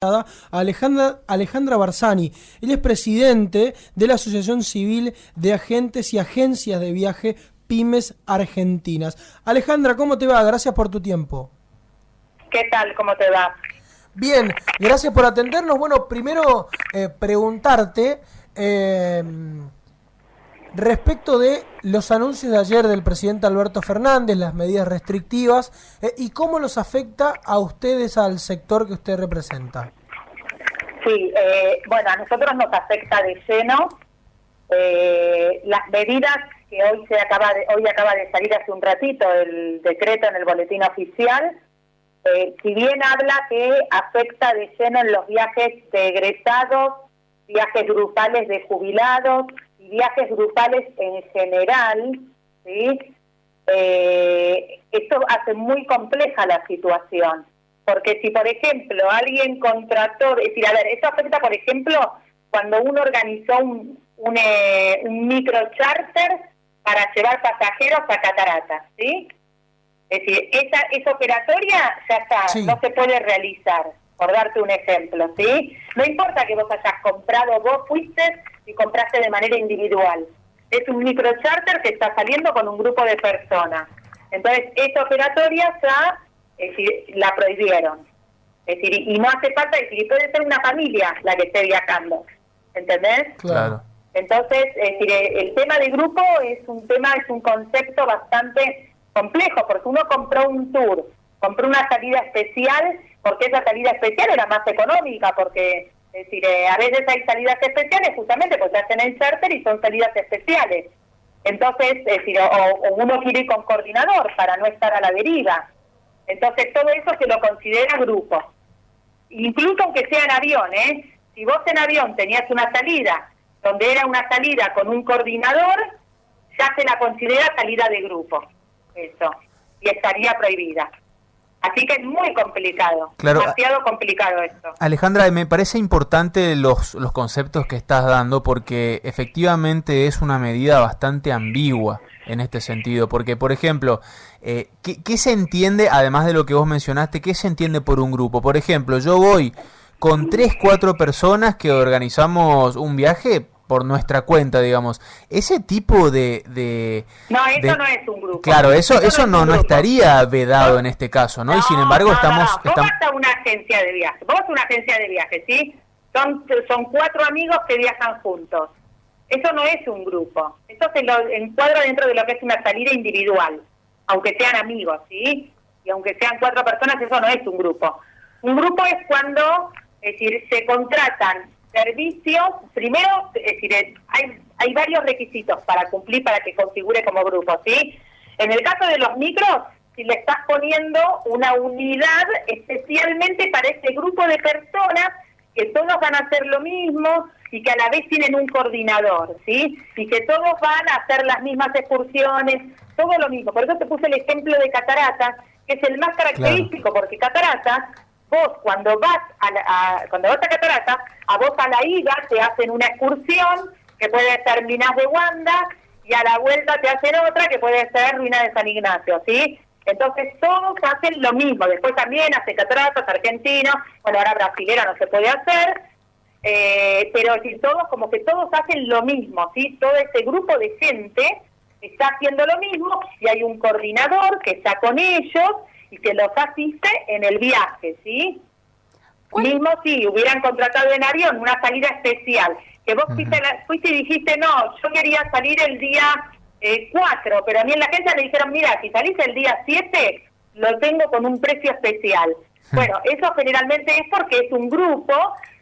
a Alejandra Barzani. Él es presidente de la Asociación Civil de Agentes y Agencias de Viaje Pymes Argentinas. Alejandra, ¿cómo te va? Gracias por tu tiempo. ¿Qué tal? ¿Cómo te va? Bien, gracias por atendernos. Bueno, primero preguntarte respecto de los anuncios de ayer del presidente Alberto Fernández, las medidas restrictivas, y cómo los afecta a ustedes, al sector que usted representa. Sí, bueno, a nosotros nos afecta de lleno las medidas que hoy acaba de salir hace un ratito el decreto en el boletín oficial. Si bien habla que afecta de lleno en los viajes de egresados, viajes grupales de jubilados y viajes grupales en general, ¿sí? Esto hace muy compleja la situación, porque si por ejemplo alguien contrató, es decir, a ver, esto afecta por ejemplo cuando uno organizó un micro charter para llevar pasajeros a Cataratas, ¿sí? Es decir, esa operatoria ya está, sí, no se puede realizar, por darte un ejemplo, ¿sí? No importa que vos hayas comprado, vos fuiste y compraste de manera individual. Es un microcharter que está saliendo con un grupo de personas. Entonces, esa operatoria ya, es decir, la prohibieron. Es decir, y no hace falta, es decir, puede ser una familia la que esté viajando, ¿entendés? Claro. Entonces, es decir, el tema de grupo es un concepto bastante complejo, porque uno compró un tour, compró una salida especial, porque esa salida especial era más económica, porque, es decir, a veces hay salidas especiales justamente porque se hacen en charter y son salidas especiales. Entonces, es decir, o uno quiere ir con coordinador para no estar a la deriva. Entonces, todo eso se lo considera grupo. Incluso aunque sea en avión, si vos en avión tenías una salida donde era una salida con un coordinador, ya se la considera salida de grupo. Eso, y estaría prohibida. Así que es muy complicado, claro, demasiado complicado esto. Alejandra, me parece importante los conceptos que estás dando, porque efectivamente es una medida bastante ambigua en este sentido, porque por ejemplo, ¿qué se entiende, además de lo que vos mencionaste, qué se entiende por un grupo? Por ejemplo, yo voy con 3, 4 personas que organizamos un viaje por nuestra cuenta, digamos. Ese tipo de no, eso no es un grupo. Claro, eso no estaría vedado en este caso, ¿no? Y sin embargo estamos... Vos vas a una agencia de viaje, vos a una agencia de viaje, ¿sí? Son 4 amigos que viajan juntos. Eso no es un grupo. Eso se lo encuadra dentro de lo que es una salida individual, aunque sean amigos, ¿sí? Y aunque sean 4 personas, eso no es un grupo. Un grupo es cuando, es decir, se contratan servicios. Primero, es decir, hay varios requisitos para cumplir para que configure como grupo, ¿sí? En el caso de los micros, si le estás poniendo una unidad especialmente para este grupo de personas que todos van a hacer lo mismo y que a la vez tienen un coordinador, ¿sí? Y que todos van a hacer las mismas excursiones, todo lo mismo. Por eso te puse el ejemplo de Cataratas, que es el más característico, claro, porque Cataratas, vos cuando vas a Cataratas, a vos a la ida te hacen una excursión que puede ser Minas de Wanda y a la vuelta te hacen otra que puede ser Ruina de San Ignacio, ¿sí? Entonces todos hacen lo mismo. Después también hace Cataratas, argentino, bueno, ahora brasilera no se puede hacer, pero si todos, como que todos hacen lo mismo, ¿sí? Todo ese grupo de gente está haciendo lo mismo y hay un coordinador que está con ellos y que los asiste en el viaje, ¿sí? Mismo si hubieran contratado en avión una salida especial, que vos fuiste y dijiste, no, yo quería salir el día 4, pero a mí en la agencia le dijeron, mira, si salís el día 7, lo tengo con un precio especial. Bueno, eso generalmente es porque es un grupo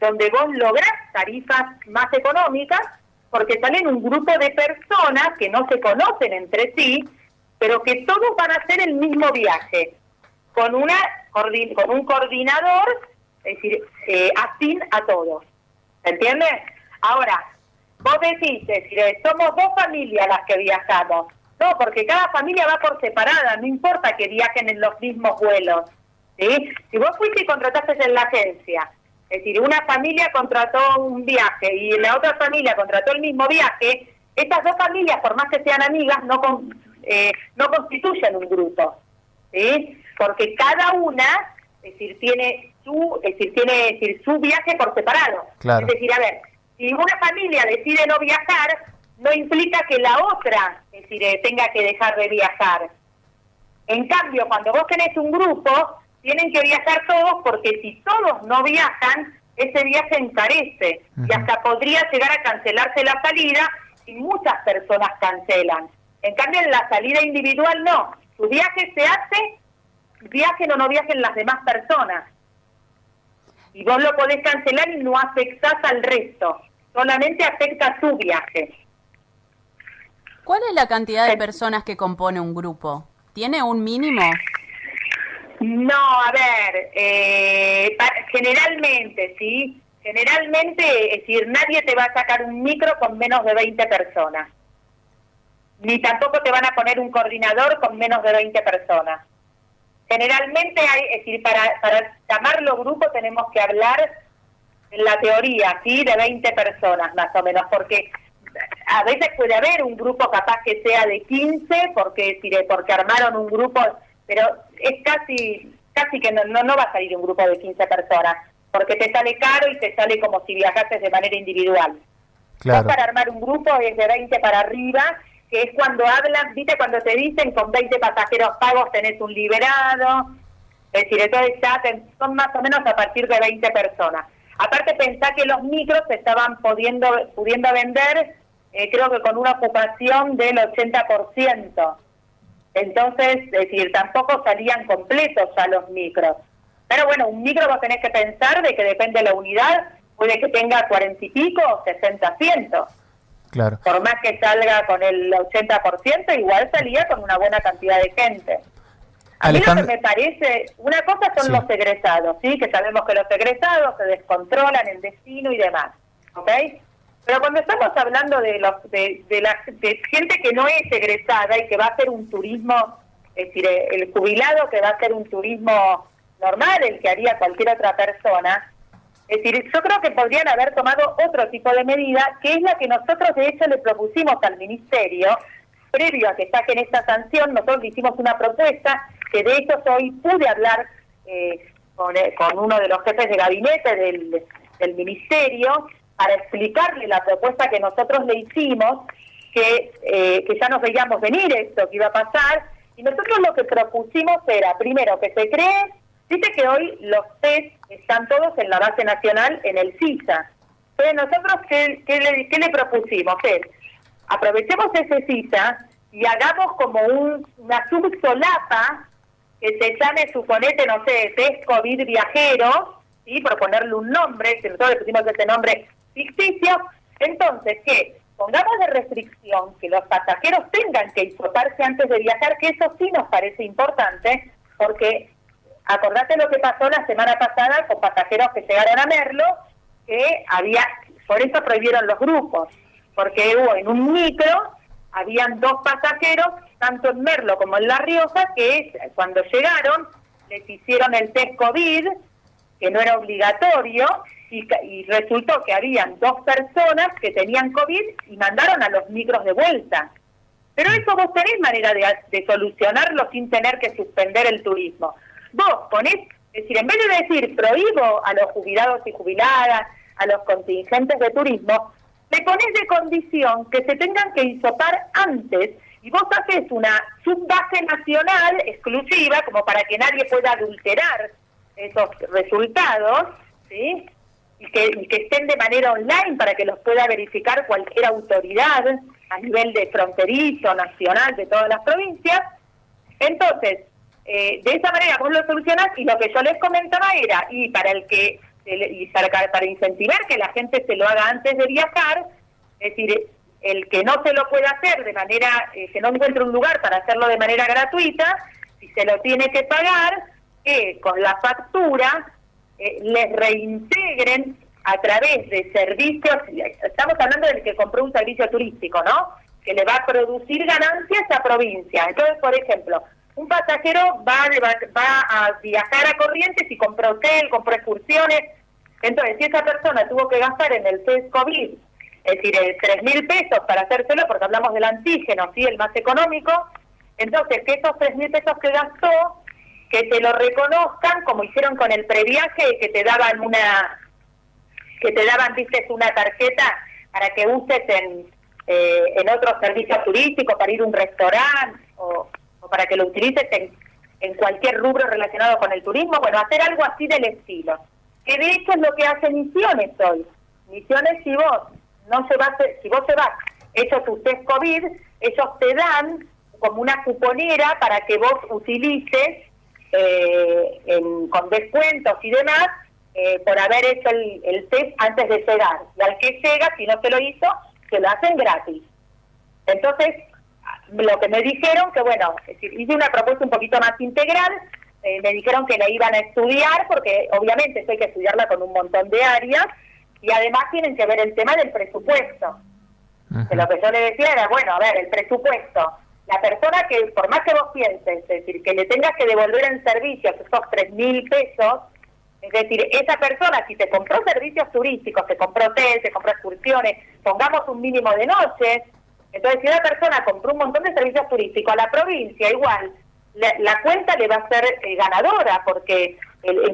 donde vos lográs tarifas más económicas, porque salen un grupo de personas que no se conocen entre sí, pero que todos van a hacer el mismo viaje, con un coordinador, es decir, afín a todos. ¿Entiendes? Ahora, vos decís, es decir, somos 2 familias las que viajamos. No, porque cada familia va por separada, no importa que viajen en los mismos vuelos, ¿sí? Si vos fuiste y contrataste en la agencia, es decir, una familia contrató un viaje y la otra familia contrató el mismo viaje, estas 2 familias, por más que sean amigas, no constituyen un grupo, ¿sí? Porque cada una tiene su viaje por separado. Claro. Es decir, a ver, si una familia decide no viajar, no implica que la otra, tenga que dejar de viajar. En cambio, cuando vos tenés un grupo, tienen que viajar todos, porque si todos no viajan, ese viaje encarece y hasta podría llegar a cancelarse la salida y muchas personas cancelan. En cambio, en la salida individual no. Tu viaje se hace, viajen o no viajen las demás personas. Y vos lo podés cancelar y no afectás al resto. Solamente afecta tu viaje. ¿Cuál es la cantidad de personas que compone un grupo? ¿Tiene un mínimo? No, a ver, generalmente, ¿sí? Generalmente, es decir, nadie te va a sacar un micro con menos de 20 personas. Ni tampoco te van a poner un coordinador con menos de 20 personas. Generalmente hay, es decir, para llamarlo grupo tenemos que hablar en la teoría, ¿sí? De 20 personas más o menos, porque a veces puede haber un grupo capaz que sea de 15, porque armaron un grupo, pero es casi que no va a salir un grupo de 15 personas, porque te sale caro y te sale como si viajases de manera individual. Claro. Para armar un grupo es de 20 para arriba, que es cuando hablan, viste, cuando te dicen con 20 pasajeros pagos tenés un liberado, es decir, entonces ya son más o menos a partir de 20 personas. Aparte pensá que los micros se estaban pudiendo vender, creo que con una ocupación del 80%. Entonces, es decir, tampoco salían completos ya los micros. Pero bueno, un micro vos tenés que pensar de que depende de la unidad, puede que tenga 40 y pico o 60 asientos. Claro. Por más que salga con el 80%, igual salía con una buena cantidad de gente. A mí lo que me parece, una cosa son los egresados, ¿sí? Que sabemos que los egresados se descontrolan el destino y demás, ¿ok? Pero cuando estamos hablando de gente que no es egresada y que va a hacer un turismo, es decir, el jubilado que va a hacer un turismo normal, el que haría cualquier otra persona, es decir, yo creo que podrían haber tomado otro tipo de medida, que es la que nosotros de hecho le propusimos al Ministerio, previo a que saquen esta sanción. Nosotros le hicimos una propuesta, que de hecho hoy pude hablar con uno de los jefes de gabinete del Ministerio, para explicarle la propuesta que nosotros le hicimos, que ya nos veíamos venir esto que iba a pasar, y nosotros lo que propusimos era, primero, que se cree, dice que hoy los test están todos en la base nacional, en el CISA. Entonces nosotros, ¿qué le propusimos? Es, aprovechemos ese CISA y hagamos como una subsolapa que se llame, suponete, no sé, test COVID viajero, ¿sí? Por ponerle un nombre, que nosotros le pusimos ese nombre ficticio. Entonces, que pongamos de restricción que los pasajeros tengan que hisoparse antes de viajar, que eso sí nos parece importante, porque acordate lo que pasó la semana pasada con pasajeros que llegaron a Merlo, que por eso prohibieron los grupos, porque en un micro habían 2 pasajeros, tanto en Merlo como en La Rioja, que cuando llegaron les hicieron el test COVID, que no era obligatorio, y resultó que habían 2 personas que tenían COVID y mandaron a los micros de vuelta. Pero eso vos tenés manera de solucionarlo sin tener que suspender el turismo. Vos ponés, es decir, en vez de decir prohíbo a los jubilados y jubiladas, a los contingentes de turismo, le ponés de condición que se tengan que hisopar antes, y vos haces una subbase nacional exclusiva, como para que nadie pueda adulterar esos resultados, ¿sí? Y que estén de manera online para que los pueda verificar cualquier autoridad a nivel de fronterizo, nacional, de todas las provincias. Entonces, de esa manera vos lo solucionás, y lo que yo les comentaba era, para incentivar que la gente se lo haga antes de viajar, es decir, el que no se lo pueda hacer de manera, que no encuentre un lugar para hacerlo de manera gratuita, si se lo tiene que pagar, que con la factura les reintegren a través de servicios. Estamos hablando del que compró un servicio turístico, ¿no? Que le va a producir ganancias a provincia. Entonces, por ejemplo, un pasajero va a viajar a Corrientes y compró hotel, compró excursiones. Entonces, si esa persona tuvo que gastar en el test COVID, es decir, 3.000 pesos para hacérselo, porque hablamos del antígeno, ¿sí? El más económico, entonces que esos 3.000 pesos que gastó, que te lo reconozcan, como hicieron con el previaje, que te daban viste, una tarjeta para que uses en otros servicios turísticos, para ir a un restaurante o para que lo utilices en cualquier rubro relacionado con el turismo. Bueno, hacer algo así del estilo, que de hecho es lo que hace Misiones hoy. Misiones, si vos llevas hecho tu test COVID, ellos te dan como una cuponera para que vos utilices con descuentos y demás, por haber hecho el test antes de llegar. Y al que llega, si no se lo hizo, se lo hacen gratis. Entonces, lo que me dijeron, que bueno, es decir, hice una propuesta un poquito más integral, me dijeron que la iban a estudiar, porque obviamente esto hay que estudiarla con un montón de áreas, y además tienen que ver el tema del presupuesto. Uh-huh. Que lo que yo le decía era, bueno, a ver, el presupuesto, la persona que, por más que vos pienses, es decir, que le tengas que devolver en servicios esos 3.000 pesos, es decir, esa persona, si te compró servicios turísticos, te compró hotel, te compró excursiones, pongamos un mínimo de noches, entonces si una persona compró un montón de servicios turísticos a la provincia, igual, la cuenta le va a ser ganadora, porque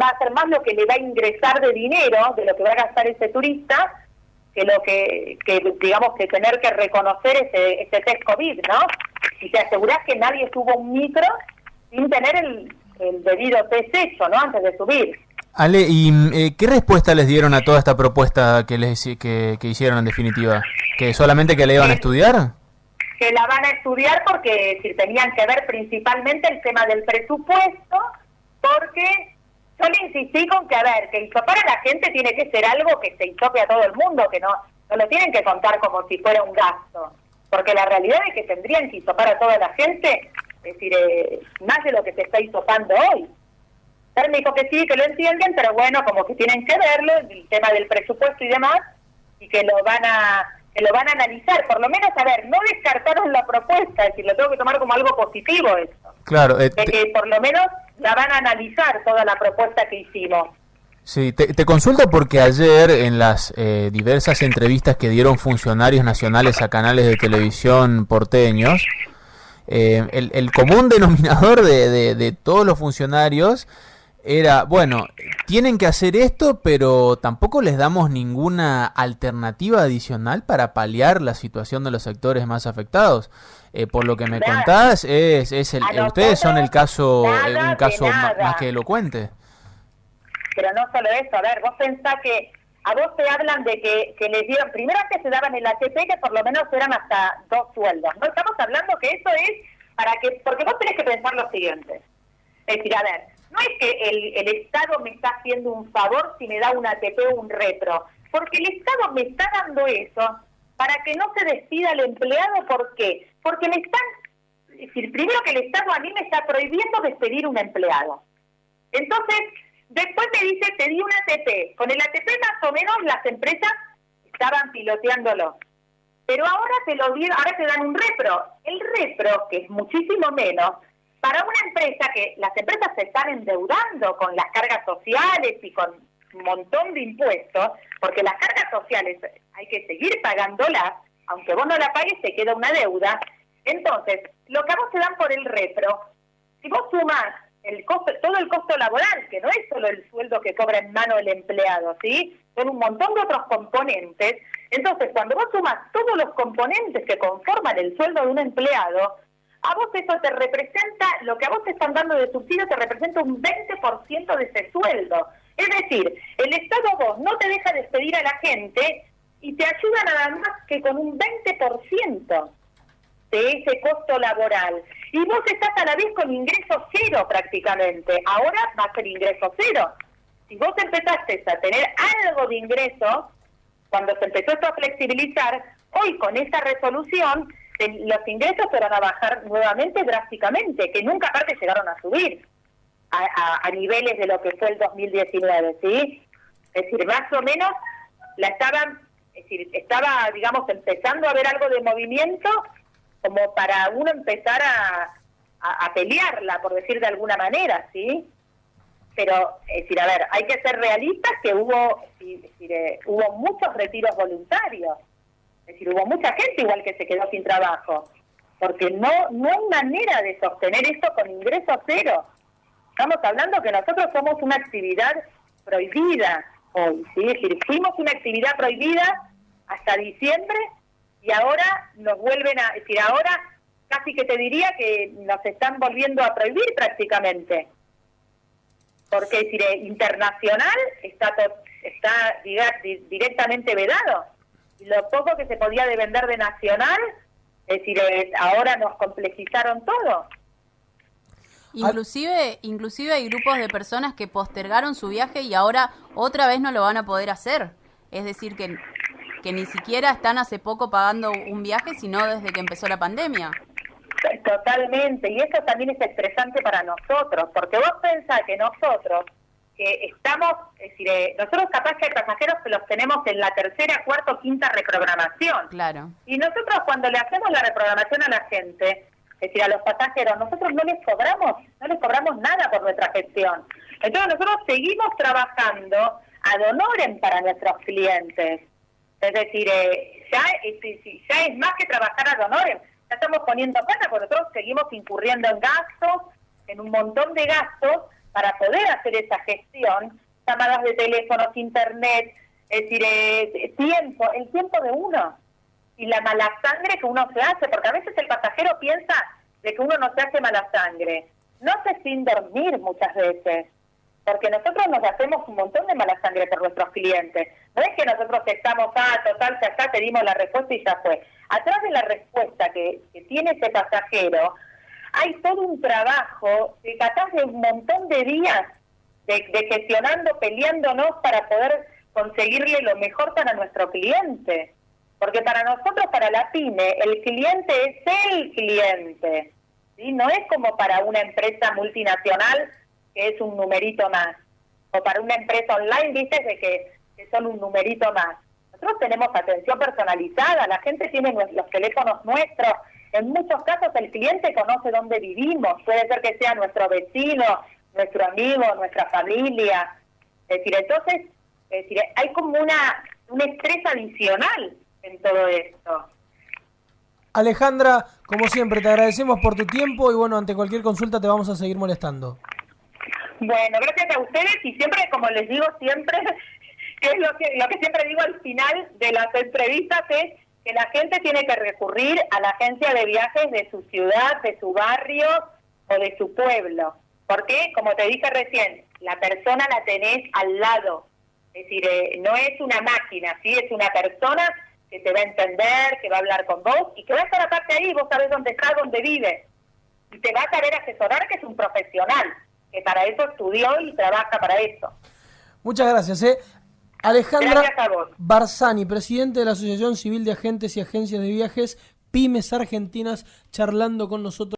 va a ser más lo que le va a ingresar de dinero, de lo que va a gastar ese turista, que lo que digamos, que tener que reconocer ese test COVID, ¿no? Y te asegurás que nadie tuvo un micro sin tener el debido test hecho, ¿no? Antes de subir. Ale, ¿y qué respuesta les dieron a toda esta propuesta que hicieron en definitiva? ¿Que solamente que la iban a estudiar? Que la van a estudiar porque si tenían que ver principalmente el tema del presupuesto, porque yo le insistí con que, a ver, que hisopar a la gente tiene que ser algo que se hisope a todo el mundo, que no lo tienen que contar como si fuera un gasto, porque la realidad es que tendrían que hisopar a toda la gente, es decir, más de lo que se está hisopando hoy. Él me dijo que sí, que lo entienden, pero bueno, como que tienen que verlo, el tema del presupuesto y demás, y que lo van a analizar. Por lo menos, a ver, no descartaron la propuesta, es decir, lo tengo que tomar como algo positivo eso. Claro. De que por lo menos la van a analizar toda la propuesta que hicimos. Sí, te consulto porque ayer en las diversas entrevistas que dieron funcionarios nacionales a canales de televisión porteños, el común denominador de todos los funcionarios era, bueno, tienen que hacer esto, pero tampoco les damos ninguna alternativa adicional para paliar la situación de los sectores más afectados. Por lo que me contás, ustedes son un caso más que elocuente. Pero no solo eso, a ver, vos pensás que a vos te hablan de que les dieron, primero que se daban el ATP, que por lo menos eran hasta 2 sueldos. No estamos hablando que eso es porque vos tenés que pensar lo siguiente. Es decir, a ver, no es que el Estado me está haciendo un favor si me da un ATP o un retro, porque el Estado me está dando eso para que no se despida al empleado. ¿Por qué? Porque me están, es decir, primero que el Estado a mí me está prohibiendo despedir un empleado. Entonces, después me dice, te di un ATP. Con el ATP más o menos las empresas estaban piloteándolo. Pero ahora ahora te dan un repro. El repro, que es muchísimo menos, para una empresa las empresas se están endeudando con las cargas sociales y con un montón de impuestos, porque las cargas sociales hay que seguir pagándolas, aunque vos no la pagues te queda una deuda. Entonces, lo que a vos te dan por el repro, si vos sumás todo el costo laboral, que no es solo el sueldo que cobra en mano el empleado, ¿sí? Son un montón de otros componentes. Entonces, cuando vos sumas todos los componentes que conforman el sueldo de un empleado, a vos eso te representa, lo que a vos te están dando de subsidio te representa un 20% de ese sueldo. Es decir, el Estado vos no te deja despedir a la gente y te ayuda nada más que con un 20% de ese costo laboral. Y vos estás a la vez con ingreso cero prácticamente. Ahora va a ser ingreso cero. Si vos empezaste a tener algo de ingreso, cuando se empezó esto a flexibilizar, hoy con esta resolución, los ingresos se van a bajar nuevamente drásticamente, que nunca aparte llegaron a subir a niveles de lo que fue el 2019, ¿sí? Es decir, más o menos estaba, digamos, empezando a haber algo de movimiento como para uno empezar a pelearla, por decir de alguna manera, ¿sí? Pero, es decir, a ver, hay que ser realistas que hubo muchos retiros voluntarios. Es decir, hubo mucha gente igual que se quedó sin trabajo, porque no hay manera de sostener esto con ingreso cero. Estamos hablando que nosotros somos una actividad prohibida hoy, ¿sí? Es decir, fuimos una actividad prohibida hasta diciembre y ahora nos vuelven a... Es decir, ahora casi que te diría que nos están volviendo a prohibir prácticamente. Porque, es decir, internacional está directamente vedado. Y lo poco que se podía de vender de nacional, es decir, ahora nos complejizaron todo. Inclusive hay grupos de personas que postergaron su viaje y ahora otra vez no lo van a poder hacer. Es decir, que ni siquiera están hace poco pagando un viaje, sino desde que empezó la pandemia. Totalmente, y eso también es estresante para nosotros, porque vos pensás que nosotros, que estamos, es decir, nosotros capaz que hay pasajeros que los tenemos en la tercera, cuarta o quinta reprogramación. Claro. Y nosotros cuando le hacemos la reprogramación a la gente, es decir, a los pasajeros, nosotros no les cobramos nada por nuestra gestión. Entonces nosotros seguimos trabajando ad honorem para nuestros clientes. Es decir, ya es más que trabajar ad honorem. Ya estamos poniendo plata, porque nosotros seguimos incurriendo en gastos, en un montón de gastos, para poder hacer esa gestión, llamadas de teléfonos, internet, es decir, el tiempo de uno, y la mala sangre que uno se hace, porque a veces el pasajero piensa de que uno no se hace mala sangre. No hace sin dormir muchas veces, porque nosotros nos hacemos un montón de mala sangre por nuestros clientes. No es que nosotros estamos, total, ya está, te dimos la respuesta y ya fue. Atrás de la respuesta que tiene ese pasajero, hay todo un trabajo de capaz de un montón de días de gestionando, peleándonos para poder conseguirle lo mejor para nuestro cliente. Porque para nosotros, para la pyme, el cliente es el cliente, ¿sí? No es como para una empresa multinacional que es un numerito más, o para una empresa online, viste, de que son un numerito más. Nosotros tenemos atención personalizada, la gente tiene los teléfonos nuestros, en muchos casos el cliente conoce dónde vivimos, puede ser que sea nuestro vecino, nuestro amigo, nuestra familia. Es decir, entonces, hay como un estrés adicional en todo esto. Alejandra, como siempre, te agradecemos por tu tiempo y bueno, ante cualquier consulta te vamos a seguir molestando. Bueno, gracias a ustedes y siempre, como les digo siempre, que es lo que siempre digo al final de las entrevistas, es que la gente tiene que recurrir a la agencia de viajes de su ciudad, de su barrio o de su pueblo. Porque, como te dije recién, la persona la tenés al lado. Es decir, no es una máquina, ¿sí? Es una persona que te va a entender, que va a hablar con vos y que va a estar aparte ahí, vos sabés dónde está, dónde vive. Y te va a saber asesorar, que es un profesional, que para eso estudió y trabaja para eso. Muchas gracias. Alejandra Gracias a vos. Barzani, presidente de la Asociación Civil de Agentes y Agencias de Viajes, Pymes Argentinas, charlando con nosotros.